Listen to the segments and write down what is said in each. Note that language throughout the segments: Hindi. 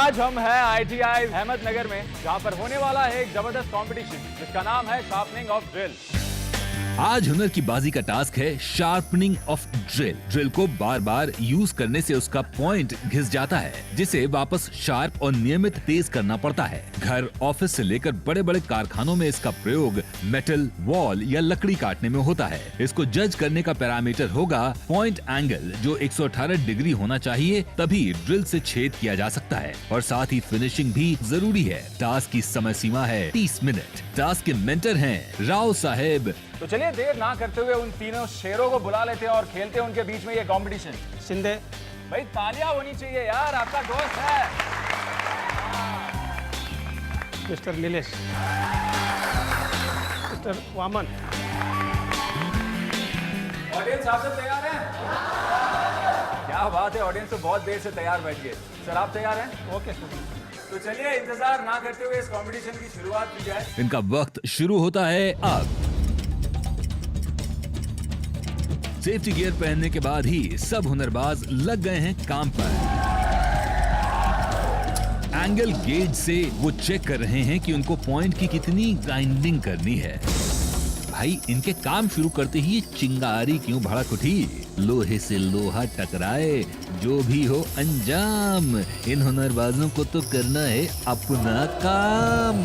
आज हम हैं ITI अहमदनगर में, जहां पर होने वाला है एक जबरदस्त कंपटीशन जिसका नाम है शार्पनिंग ऑफ ड्रिल। आज हुनर की बाजी का टास्क है शार्पनिंग ऑफ ड्रिल। ड्रिल को बार बार यूज करने से उसका पॉइंट घिस जाता है, जिसे वापस शार्प और नियमित तेज करना पड़ता है। घर, ऑफिस से लेकर बड़े बड़े कारखानों में इसका प्रयोग मेटल, वॉल या लकड़ी काटने में होता है। इसको जज करने का पैरामीटर होगा पॉइंट एंगल, जो 118 डिग्री होना चाहिए, तभी ड्रिल से छेद किया जा सकता है। और साथ ही फिनिशिंग भी जरूरी है। टास्क की समय सीमा है 30 मिनट। टास्क के मेंटर हैं राव साहेब। तो चलिए देर ना करते हुए उन तीनों शेरों को बुला लेते हैं और खेलते हैं उनके बीच में ये कंपटीशन। शिंदे, भाई तालियां होनी चाहिए यार, आपका दोस्त है। Mister Nilesh, mister Vaman. Audience आप सब तैयार हैं? क्या बात है, ऑडियंस तो बहुत देर से तैयार बैठ गए। सर आप तैयार हैं? Okay sir. तो चलिए इंतजार ना करते हुए इस कंपटीशन की शुरुआत की जाए। इनका वक्त शुरू होता है अब। सेफ्टी गियर पहनने के बाद ही सब हुनरबाज लग गए हैं काम पर। एंगल गेज से वो चेक कर रहे हैं कि उनको पॉइंट की कितनी ग्राइंडिंग करनी है। भाई इनके काम शुरू करते ही चिंगारी क्यों भड़क उठी। लोहे से लोहा टकराए, जो भी हो अंजाम। इन हुनरबाजों को तो करना है अपना काम।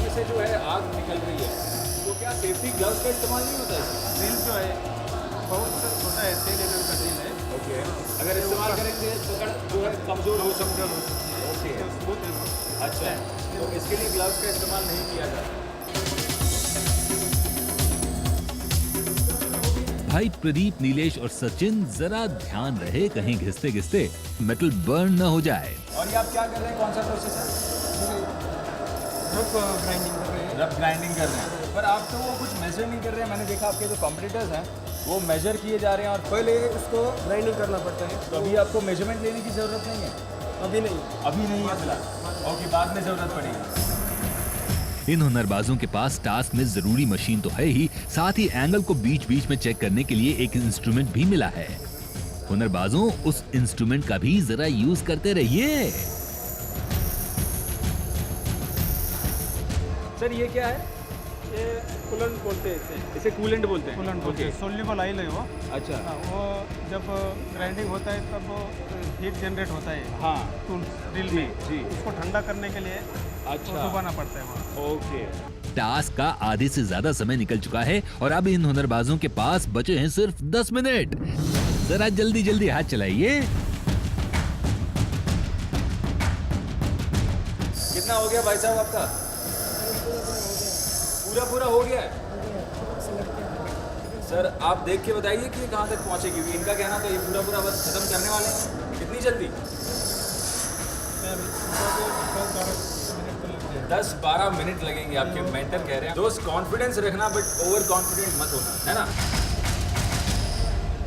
इसमें जो है आग निकल रही है, तो क्या सेफ्टी ग्लव्स का इस्तेमाल नहीं होता है? ड्रिल जो है बहुत छोटा है, 3 mm का ड्रिल है। ओके, अगर इस्तेमाल करेंगे तो जो है कमजोर हो सकता है। ओके, अच्छा, तो इसके लिए ग्लव्स का इस्तेमाल नहीं किया जाता। भाई प्रदीप, नीलेश और सचिन जरा ध्यान रहे, कहीं घिसते घिसते मेटल बर्न न हो जाए। और ये आप क्या कर रहे हैं, कौन सा प्रोसेस है? रफ ग्राइंडिंग कर रहे हैं। रफ ग्राइंडिंग कर रहे हैं, पर आप तो वो कुछ मेजर नहीं कर रहे हैं। मैंने देखा आपके जो कॉम्पिटिटर्स हैं वो मेजर किए जा रहे हैं, और पहले उसको ग्राइंडिंग करना पड़ता है। तो अभी आपको मेजरमेंट लेने की जरूरत नहीं है? अभी नहीं। अभी नहीं है फिलहाल। ओके, बाद में जरूरत पड़ेगी। इन हुनरबाजों के पास टास्क में जरूरी मशीन तो है ही, साथ ही एंगल को बीच बीच में चेक करने के लिए एक इंस्ट्रूमेंट भी मिला है। हुनरबाजों, उस इंस्ट्रूमेंट का भी जरा यूज करते रहिए। सर ये क्या है? ये कूलेंट बोलते हैं इसे कूलेंट बोलते हैं। कूलेंट बोलते हैं। सोल्यूबल ऑयल है वो। अच्छा, हाँ, वो जब ग्राइंडिंग होता है तब हीट जनरेट होता है। हाँ, टूल्स ड्रिल जी, में जी। उसको ठंडा करने के लिए अच्छा, डुबाना पड़ता है वहाँ। ओके। टास्क का आधे से ज्यादा समय निकल चुका है और अब इन हुनरबाजों के पास बचे हैं सिर्फ 10 मिनट। जरा जल्दी जल्दी हाथ चलाइए। कितना हो गया भाई साहब आपका? पूरा पूरा हो गया है? सर आप देख के बताइए कि कहाँ तक पहुँचेगी। इनका कहना तो ये पूरा पूरा बस खत्म करने वाले हैं। कितनी जल्दी? 10-12 मिनट लगेंगे आपके मेंटर कह रहे हैं। दोस्त कॉन्फिडेंस रखना, बट ओवर कॉन्फिडेंट मत होना, है ना?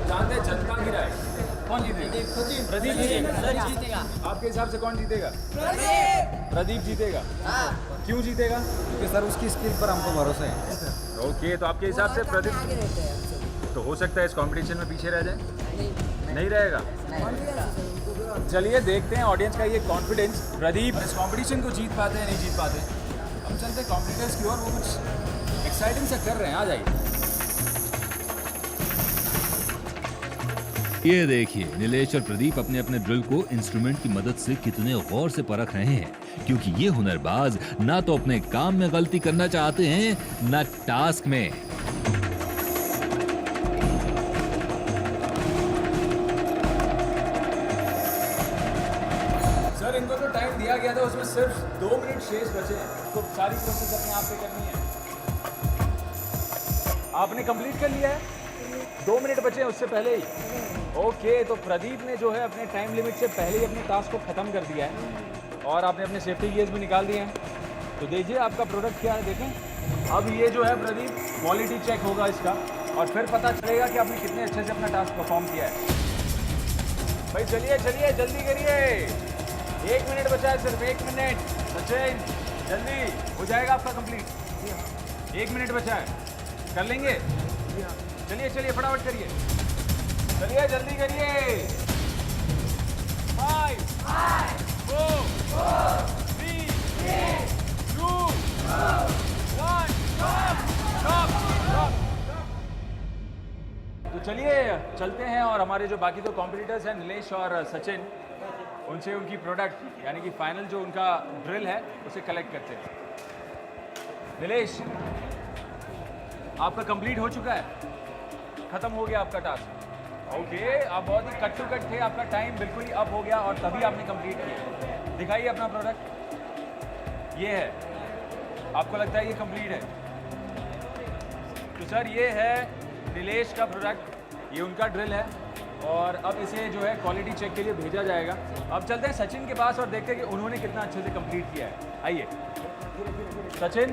जानते हैं जनता की राय कौन जीतेगा? प्रदीप जीतेगा। आपके हिसाब से कौन जीतेगा? प्रदीप जीतेगा। क्यों जीतेगा? क्योंकि सर उसकी स्किल पर हमको भरोसा है। ओके, तो आपके हिसाब से प्रदीप तो हो सकता है इस कंपटीशन में पीछे रह जाए? नहीं रहेगा। चलिए देखते हैं ऑडियंस का ये कॉन्फिडेंस, प्रदीप इस कंपटीशन को जीत पाते हैं नहीं जीत पाते। हम चलते हैं कॉम्पिटिटर्स की ओर, वो कुछ एक्साइटिंग सा कर रहे हैं। आ जाइए। ये देखिए, नीलेश और प्रदीप अपने अपने ड्रिल को इंस्ट्रूमेंट की मदद से कितने गौर से परख रहे हैं, क्योंकि ये हुनरबाज ना तो अपने काम में गलती करना चाहते हैं, ना टास्क में। सर इनको तो टाइम दिया गया था, उसमें सिर्फ 2 मिनट शेष बचे हैं। तो सारी प्रोसेस अपने आप पे करनी है। आपने कंप्लीट कर लिया है? 2 मिनट बचे हैं उससे पहले ही। ओके, तो प्रदीप ने जो है अपने टाइम लिमिट से पहले ही अपने टास्क को ख़त्म कर दिया है और आपने अपने सेफ्टी गियर्स भी निकाल दिए हैं। तो देखिए आपका प्रोडक्ट क्या है, देखें। अब ये जो है प्रदीप क्वालिटी चेक होगा इसका, और फिर पता चलेगा कि आपने कितने अच्छे से अपना टास्क परफॉर्म किया है। भाई चलिए चलिए जल्दी करिए, 1 मिनट बचा है, सिर्फ 1 मिनट। सचिन जल्दी हो जाएगा आपका कंप्लीट। 1 मिनट बचा है, कर लेंगे? चलिए चलिए फटाफट करिए, चलिए जल्दी करिए। 5 4 तो चलिए चलते हैं और हमारे जो बाकी दो कॉम्पिटिटर्स हैं नीलेश और सचिन, उनसे उनकी प्रोडक्ट यानी कि फाइनल जो उनका ड्रिल है उसे कलेक्ट करते हैं। नीलेश, आपका कंप्लीट हो चुका है, खत्म हो गया आपका टास्क। ओके, आप बहुत ही कट टू कट थे, आपका टाइम बिल्कुल ही अप हो गया और तभी आपने कंप्लीट किया। दिखाइए अपना प्रोडक्ट। ये है, आपको लगता है ये कंप्लीट है? तो सर ये है नीलेश का प्रोडक्ट, ये उनका ड्रिल है और अब इसे जो है क्वालिटी चेक के लिए भेजा जाएगा। अब चलते हैं सचिन के पास और देखते हैं कि उन्होंने कितना अच्छे से कंप्लीट किया है। आइए सचिन,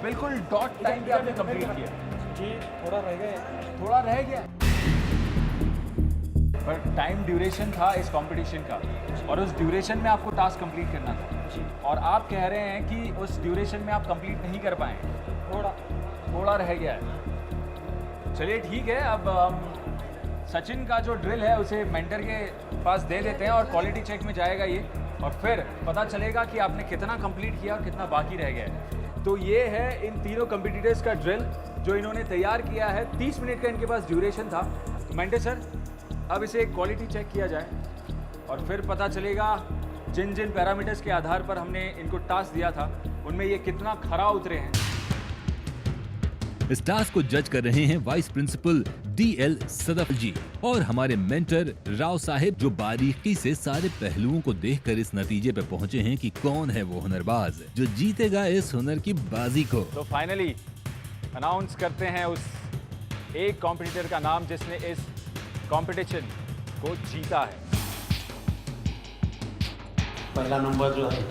बिल्कुल डॉट टाइम पे आपने कंप्लीट किया। जी, थोड़ा रह गया। थोड़ा रह गया पर टाइम ड्यूरेशन था इस कंपटीशन का और उस ड्यूरेशन में आपको टास्क कंप्लीट करना था और आप कह रहे हैं कि उस ड्यूरेशन में आप कंप्लीट नहीं कर पाए, थोड़ा रह गया है। चलिए ठीक है, अब हम सचिन का जो ड्रिल है उसे मेंटर के पास दे देते हैं और क्वालिटी चेक में जाएगा ये और फिर पता चलेगा कि आपने कितना कंप्लीट किया और कितना बाकी रह गया है। तो ये है इन तीनों कंपटीटर्स का ड्रिल जो इन्होंने तैयार किया है। 30 मिनट का इनके पास ड्यूरेशन था। तो मेंटर सर, अब इसे क्वालिटी चेक किया जाए और फिर पता चलेगा जिन जिन पैरामीटर्स के आधार पर हमने इनको टास्क दिया था उनमें ये कितना खरा उतरे हैं। इस टास्क को जज कर रहे हैं वाइस प्रिंसिपल DL सदफ जी और हमारे मेंटर राव साहिब, जो बारीकी से सारे पहलुओं को देखकर इस नतीजे पे पहुंचे हैं कि कौन है वो हुनरबाज जो जीतेगा इस हुनर की बाजी को। तो फाइनली अनाउंस करते हैं उस एक कॉम्पिटिटर का नाम जिसने इस कंपटीशन को जीता है। पहला नंबर जो है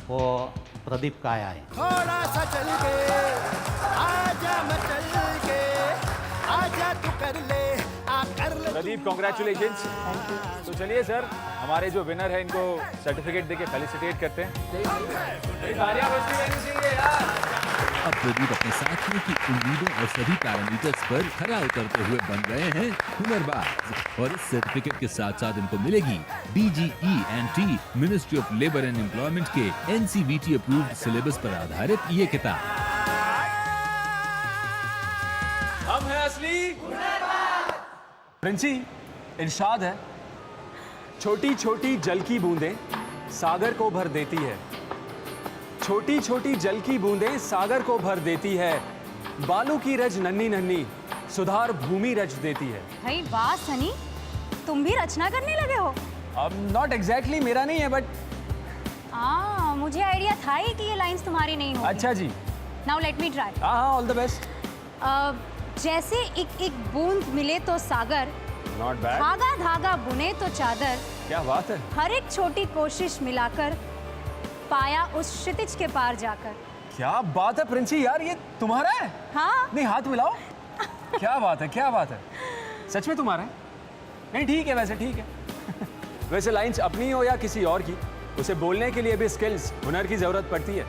वो प्रदीप काया है। थोड़ा सा चल के आजा मचल के आजा तू कर ले आ कर ले। प्रदीप, कॉन्ग्रेचुलेशंस। तो चलिए सर, हमारे जो विनर है इनको सर्टिफिकेट देके फेलिसिटेट करते हैं। अब प्रदीप अपने साथियों की उम्मीदों और सभी पैरामीटर्स पर खरा उतरते हुए बन गए हैं हुनरबाज और इस सर्टिफिकेट के साथ साथ इनको मिलेगी DGE&T ministry of labour and employment के NCVT अप्रूव्ड सिलेबस पर आधारित ये किताब। हम हैं असली प्रिंसी। इरशाद है, छोटी छोटी जल की बूंदें सागर को भर देती है, छोटी छोटी जल की बूंदें सागर को भर देती है, बालू की रज नन्ही नन्ही सुधार भूमि रच देती है। भाई वाह सनी, तुम भी रचना करने लगे हो। अब नॉट एग्जैक्टली मेरा नहीं है बट मुझे आइडिया था ही कि ये लाइंस तुम्हारी नहीं होगी। अच्छा जी, नाउ लेट मी ट्राई। हाँ, ऑल द बेस्ट। जैसे एक एक बूंद मिले तो सागर, नॉट बैड। धागा धागा बुने तो चादर, क्या बात है। हर एक छोटी कोशिश मिलाकर पाया उस क्षितिज के पार जाकर। क्या बात है प्रिंसी, यार ये तुम्हारा है? हाँ, नहीं, हाथ मिलाओ। क्या बात है, क्या बात है, सच में तुम्हारा है? नहीं ठीक है, वैसे ठीक है। वैसे लाइंस अपनी हो या किसी और की, उसे बोलने के लिए भी स्किल्स, हुनर की जरूरत पड़ती है।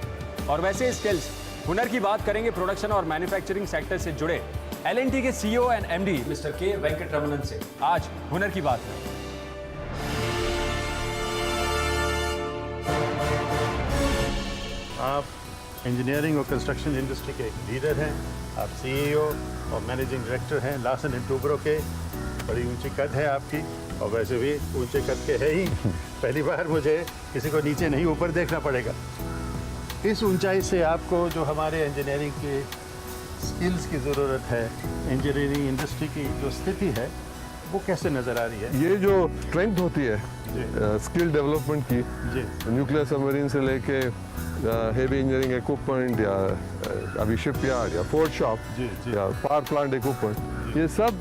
और वैसे स्किल्स, हुनर की बात करेंगे प्रोडक्शन और मैन्युफैक्चरिंग सेक्टर से जुड़े L&T के CEO एंड MD मिस्टर के वेंकटरमणन से आज हुनर की बात है। आप इंजीनियरिंग और कंस्ट्रक्शन इंडस्ट्री के लीडर हैं, आप CEO और मैनेजिंग डायरेक्टर हैं लार्सन एंड टूब्रो के। बड़ी ऊंची कद है आपकी और वैसे भी ऊंचे कद के है ही। पहली बार मुझे किसी को नीचे नहीं ऊपर देखना पड़ेगा। इस ऊंचाई से आपको जो हमारे इंजीनियरिंग के स्किल्स की ज़रूरत है, इंजीनियरिंग इंडस्ट्री की जो स्थिति है वो कैसे नज़र आ रही है? ये जो स्ट्रेंथ होती है स्किल डेवलपमेंट की, जी न्यूक्लियर सबमरीन से लेके हेवी इंजीनियरिंग इक्विपमेंट या अभी शिपयार्ड या फोर्ट शॉप जी, जी। या पावर प्लांट इक्विपमेंट, ये सब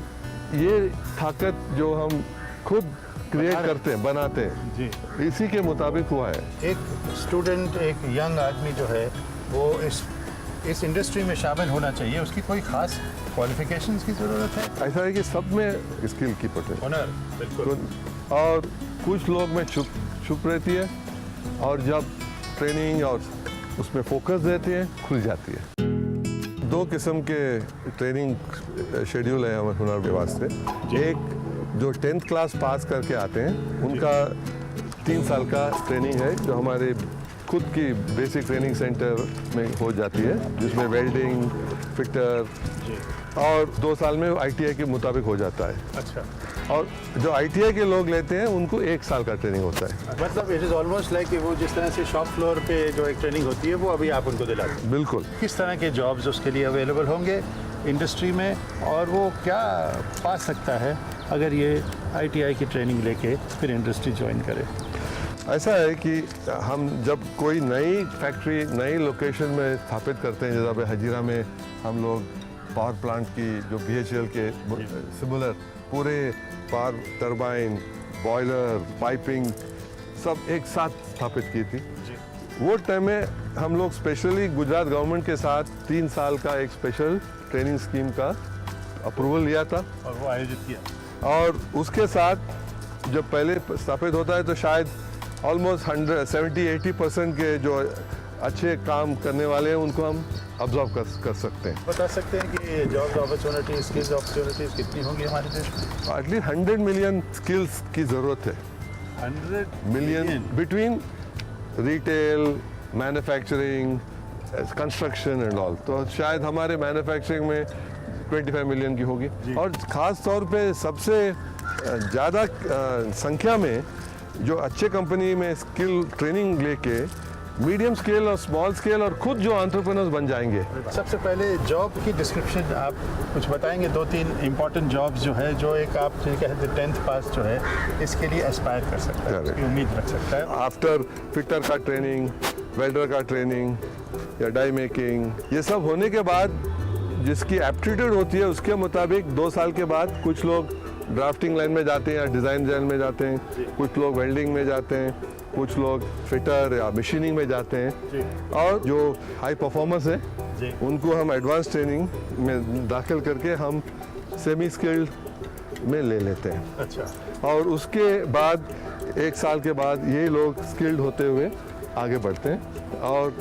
ये ताकत जो हम खुद क्रिएट करते हैं, बनाते हैं, जी। इसी के मुताबिक हुआ है। एक स्टूडेंट, एक यंग आदमी जो है वो इस इंडस्ट्री में शामिल होना चाहिए, उसकी कोई ख़ास क्वालिफिकेशंस की ज़रूरत है? ऐसा है कि सब में स्किल की पोटेंशियल, हुनर, बिल्कुल। और कुछ लोग में छुप रहती है और जब ट्रेनिंग और उसमें फोकस देते हैं खुल जाती है। 2 किस्म के ट्रेनिंग शेड्यूल है हमारे हुनर के वास्ते। एक जो 10th क्लास पास करके आते हैं उनका 3 साल का ट्रेनिंग है जो हमारे खुद की बेसिक ट्रेनिंग सेंटर में हो जाती है, जिसमें वेल्डिंग, फिटर और 2 साल में ITI के मुताबिक हो जाता है। अच्छा, और जो ITI के लोग लेते हैं उनको 1 साल का ट्रेनिंग होता है। मतलब इट इज़ ऑलमोस्ट लाइक वो जिस तरह से शॉप फ्लोर पे जो एक ट्रेनिंग होती है वो अभी आप उनको दिलाते हैं। बिल्कुल। किस तरह के जॉब्स उसके लिए अवेलेबल होंगे इंडस्ट्री में, और वो क्या पा सकता है अगर ये ITI की ट्रेनिंग लेके फिर इंडस्ट्री ज्वाइन करे? ऐसा है कि हम जब कोई नई फैक्ट्री नई लोकेशन में स्थापित करते हैं, जैसे अभी हजीरा में हम लोग पावर प्लांट की जो BHEL के सिमिलर पूरे पावर टरबाइन, बॉयलर, पाइपिंग सब एक साथ स्थापित की थी। वो टाइम में हम लोग स्पेशली गुजरात गवर्नमेंट के साथ 3 साल का एक स्पेशल ट्रेनिंग स्कीम का अप्रूवल लिया था और वो आयोजित किया। और उसके साथ जब पहले स्थापित होता है तो शायद ऑलमोस्ट 70-80% के जो अच्छे काम करने वाले हैं उनको हम ऑब्जर्व कर सकते हैं। बता सकते हैं कि जॉब अपॉर्चुनिटीज, स्किल्स अपॉर्चुनिटीज कितनी होंगी हमारे देश में? एटलीस्ट 100 मिलियन स्किल्स की ज़रूरत है। 100 million between retail, manufacturing, construction and all. तो शायद हमारे मैन्युफैक्चरिंग में 25 मिलियन की होगी। और ख़ास तौर पे सबसे ज़्यादा संख्या में जो अच्छे कंपनी में स्किल ट्रेनिंग लेके मीडियम स्केल और स्मॉल स्केल और खुद जो एंटरप्रेन्योर्स बन जाएंगे। सबसे पहले जॉब की डिस्क्रिप्शन आप कुछ बताएंगे? 2-3 इंपॉर्टेंट जॉब्स जो है जो एक आप कहते हैं 10th पास जो है इसके लिए एस्पायर कर सकता है, उसकी उम्मीद रख सकता है। आफ्टर फिटर का ट्रेनिंग, वेल्डर का ट्रेनिंग या डाई मेकिंग, ये सब होने के बाद जिसकी एप्टीट्यूड होती है उसके मुताबिक 2 साल के बाद कुछ लोग ड्राफ्टिंग लाइन में जाते हैं या डिज़ाइन में जाते हैं, कुछ लोग वेल्डिंग में जाते हैं, कुछ लोग फिटर या मशीनिंग में जाते हैं, और जो हाई परफॉर्मर्स हैं उनको हम एडवांस ट्रेनिंग में दाखिल करके हम सेमी स्किल्ड में ले लेते हैं। अच्छा। और उसके बाद 1 साल के बाद ये लोग स्किल्ड होते हुए आगे बढ़ते हैं, और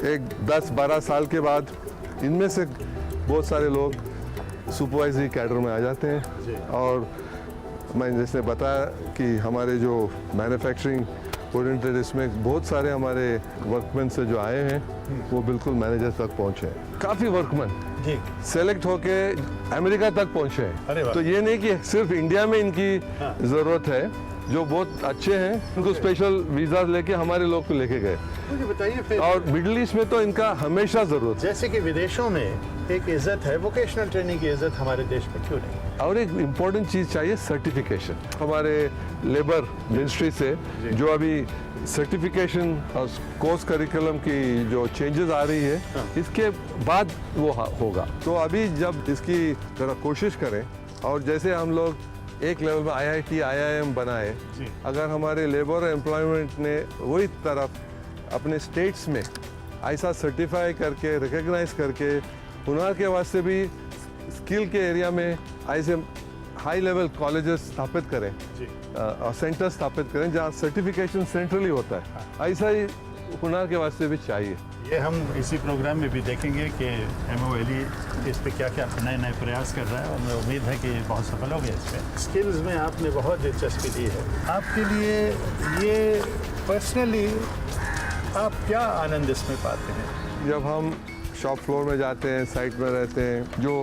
एक 10-12 साल के बाद इनमें से बहुत सारे लोग सुपरवाइजरी कैडर में आ जाते हैं। और मैं जैसे बताया कि हमारे जो मैन्युफैक्चरिंग ओरिएंटेड इसमें बहुत सारे हमारे वर्कमैन से जो आए हैं वो बिल्कुल मैनेजर तक पहुंचे हैं। काफ़ी वर्कमैन जी सेलेक्ट होके अमेरिका तक पहुंचे अरे हैं। वाह। तो ये नहीं कि सिर्फ इंडिया में इनकी ज़रूरत है, जो बहुत अच्छे हैं उनको स्पेशल वीज़ा लेके हमारे लोग को लेके गए। मुझे बताइए फिर, और मिडिल ईस्ट में तो इनका हमेशा ज़रूरत है। जैसे कि विदेशों में एक इज्जत है, वोकेशनल ट्रेनिंग की इज्जत हमारे देश में क्यों नहीं? और एक इम्पॉर्टेंट चीज़ चाहिए, सर्टिफिकेशन। हमारे लेबर मिनिस्ट्री से जो अभी सर्टिफिकेशन और कोर्स करिकुलम की जो चेंजेस आ रही है, इसके बाद वो होगा। तो अभी जब इसकी जरा कोशिश करें, और जैसे हम लोग एक लेवल में IIT, IIM बनाए, अगर हमारे लेबर एम्प्लॉयमेंट ने वही तरफ अपने स्टेट्स में ऐसा सर्टिफाई करके रिकग्नाइज करके हुनर के वास्ते भी स्किल के एरिया में ऐसे हाई लेवल कॉलेजेस स्थापित करें और सेंटर स्थापित करें जहाँ सर्टिफिकेशन सेंट्रली होता है, ऐसा ही हुनर के वास्ते भी चाहिए। ये हम इसी प्रोग्राम में भी देखेंगे कि MOLE इस पे क्या क्या नए नए प्रयास कर रहा है, और मैं उम्मीद है कि बहुत सफल हो गया इस पर। स्किल्स में आपने बहुत दिलचस्पी दी है। आपके लिए ये पर्सनली आप क्या आनंद इसमें पाते हैं? जब हम शॉप फ्लोर में जाते हैं, साइट में रहते हैं, जो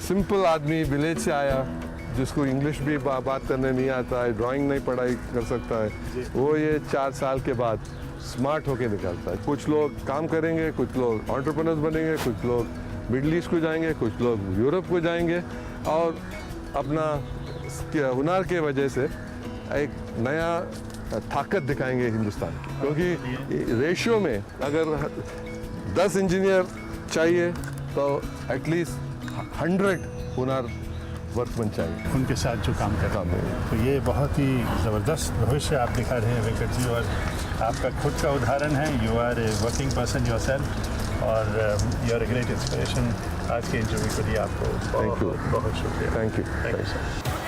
सिंपल आदमी विलेज से आया जिसको इंग्लिश भी बात करने नहीं आता है, ड्राइंग नहीं पढ़ाई कर सकता है, वो ये 4 साल के बाद स्मार्ट होके निकलता है। कुछ लोग काम करेंगे, कुछ लोग एंटरप्रेन्योर्स बनेंगे, कुछ लोग मिडिल ईस्ट को जाएंगे, कुछ लोग यूरोप को जाएंगे, और अपना हुनर के वजह से एक नया ताकत दिखाएंगे हिंदुस्तान की। क्योंकि रेशियो में अगर 10 इंजीनियर चाहिए तो एटलीस्ट 100 हुनर वर्कमैन चाहिए उनके साथ जो काम कर रहे हैं। तो ये बहुत ही ज़बरदस्त भविष्य आप दिखा रहे हैं वेंकट जी, और आपका खुद का उदाहरण है। You are a working person yourself, और you are a great inspiration. आज के इंटरव्यू के लिए आपको बहुत शुक्रिया। Thank you sir.